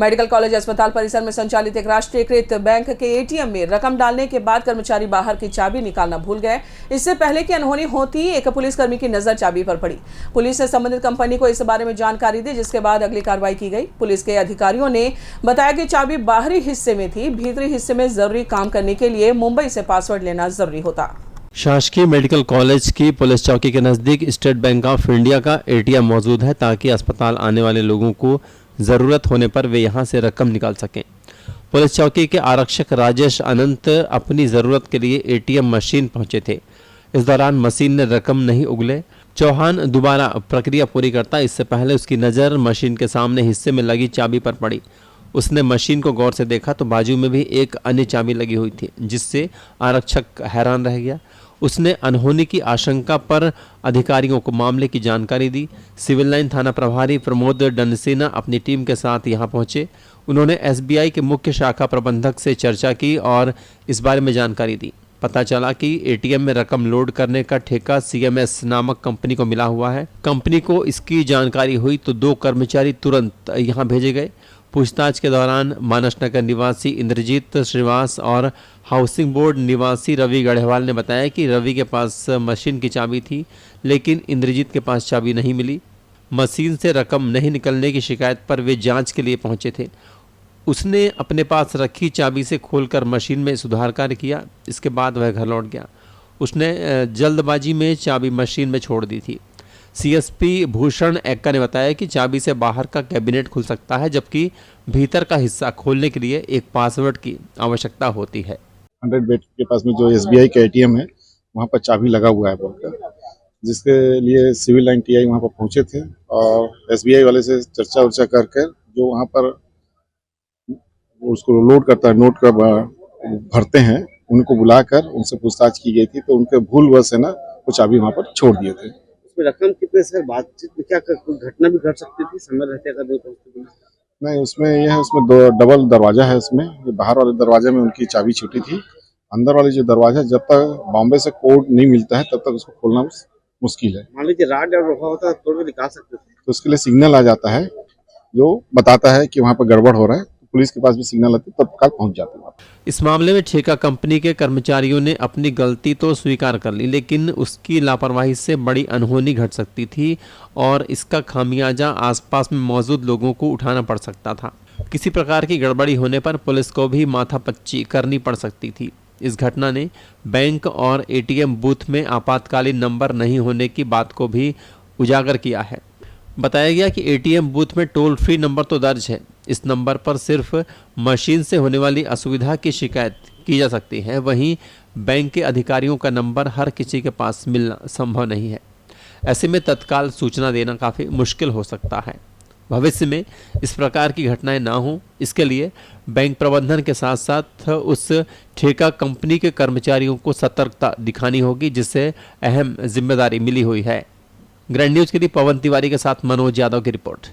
Medical college अस्पताल परिसर में संचालित एक राष्ट्रीयकृत बैंक के एटीएम में रकम डालने के बाद कर्मचारी बाहर की चाबी निकालना भूल गए। इससे पहले की अनहोनी होती एक पुलिसकर्मी की नजर चाबी पर पड़ी। पुलिस ने संबंधित कंपनी को इस बारे में जानकारी दी, जिसके बाद अगली कार्रवाई की गई। पुलिस के अधिकारियों ने बताया कि चाबी बाहरी हिस्से में थी। भीतरी हिस्से में जरूरी काम करने के लिए मुंबई से पासवर्ड लेना जरूरी होता। शासकीय मेडिकल कॉलेज की पुलिस चौकी के नज़दीक स्टेट बैंक ऑफ इंडिया का एटीएम मौजूद है, ताकि अस्पताल आने वाले लोगों को ज़रूरत होने पर वे यहां से रकम निकाल सकें। पुलिस चौकी के आरक्षक राजेश अनंत अपनी ज़रूरत के लिए एटीएम मशीन पहुंचे थे। इस दौरान मशीन ने रकम नहीं उगले। चौहान दोबारा प्रक्रिया पूरी करता, इससे पहले उसकी नज़र मशीन के सामने हिस्से में लगी चाबी पर पड़ी। उसने मशीन को गौर से देखा तो बाजू में भी एक अन्य चाबी लगी हुई थी, जिससे आरक्षक हैरान रह गया। उसने अनहोनी की आशंका पर अधिकारियों को मामले की जानकारी दी। सिविल लाइन थाना प्रभारी प्रमोद डनसेना अपनी टीम के साथ यहां पहुंचे। उन्होंने एसबीआई के मुख्य शाखा प्रबंधक से चर्चा की और इस बारे में जानकारी दी। पता चला कि एटीएम में रकम लोड करने का ठेका सीएमएस नामक कंपनी को मिला हुआ है। कंपनी को इसकी जानकारी हुई तो 2 कर्मचारी तुरंत यहां भेजे गए। पूछताछ के दौरान मानस नगर निवासी इंद्रजीत श्रीवास और हाउसिंग बोर्ड निवासी रवि गढ़वाल ने बताया कि रवि के पास मशीन की चाबी थी, लेकिन इंद्रजीत के पास चाबी नहीं मिली। मशीन से रकम नहीं निकलने की शिकायत पर वे जांच के लिए पहुंचे थे। उसने अपने पास रखी चाबी से खोलकर मशीन में सुधार कार्य किया। इसके बाद वह घर लौट गया। उसने जल्दबाजी में चाबी मशीन में छोड़ दी थी। सीएसपी भूषण एक्का ने बताया कि चाबी से बाहर का कैबिनेट खुल सकता है, जबकि भीतर का हिस्सा खोलने के लिए एक पासवर्ड की आवश्यकता होती है। 100 बेड के पास में जो एसबीआई का एटीएम है, वहाँ पर चाबी लगा हुआ है बोलकर, जिसके लिए सिविल लाइन टीआई वहाँ पर पहुँचे थे और एसबीआई वाले से चर्चा उर्चा कर जो वहाँ पर उसको लोड करता है, नोट कर भरते हैं, उनको बुलाकर उनसे पूछताछ की गई थी। तो उनके भूलवश है ना वो चाबी वहाँ पर छोड़ दिए थे। रकम कितने से बातचीत में क्या कोई घटना भी घट सकती थी समय रहते अगर नहीं पहुंचती? नहीं, उसमें यह है, उसमें 2 डबल दरवाजा है। उसमें बाहर वाले दरवाजे में उनकी चाबी छूटी थी। अंदर वाले जो दरवाजा, जब तक बॉम्बे से कोड नहीं मिलता है तब तक उसको खोलना मुश्किल है। मान लीजिए राड और रोका होता तोड़ के निकाल सकते थे, तो उसके लिए सिग्नल आ जाता है जो बताता है कि वहाँ पर गड़बड़ हो रहा है। पुलिस के पास भी सिग्नल आती है, तत्काल पहुंच जाते हैं। इस मामले में ठेका कंपनी के कर्मचारियों ने अपनी गलती तो स्वीकार कर ली, लेकिन उसकी लापरवाही से बड़ी अनहोनी घट सकती थी और इसका खामियाजा आसपास में मौजूद लोगों को उठाना पड़ सकता था। किसी प्रकार की गड़बड़ी होने पर पुलिस को भी माथापच्ची करनी पड़ सकती थी। इस घटना ने बैंक और एटीएम बूथ में आपातकालीन नंबर नहीं होने की बात को भी उजागर किया है। बताया गया कि एटीएम बूथ में टोल फ्री नंबर तो दर्ज है। इस नंबर पर सिर्फ मशीन से होने वाली असुविधा की शिकायत की जा सकती है। वहीं बैंक के अधिकारियों का नंबर हर किसी के पास मिलना संभव नहीं है। ऐसे में तत्काल सूचना देना काफ़ी मुश्किल हो सकता है। भविष्य में इस प्रकार की घटनाएं ना हो, इसके लिए बैंक प्रबंधन के साथ साथ उस ठेका कंपनी के कर्मचारियों को सतर्कता दिखानी होगी, जिससे अहम जिम्मेदारी मिली हुई है। ग्रैंड न्यूज़ के लिए पवन तिवारी के साथ मनोज यादव की रिपोर्ट।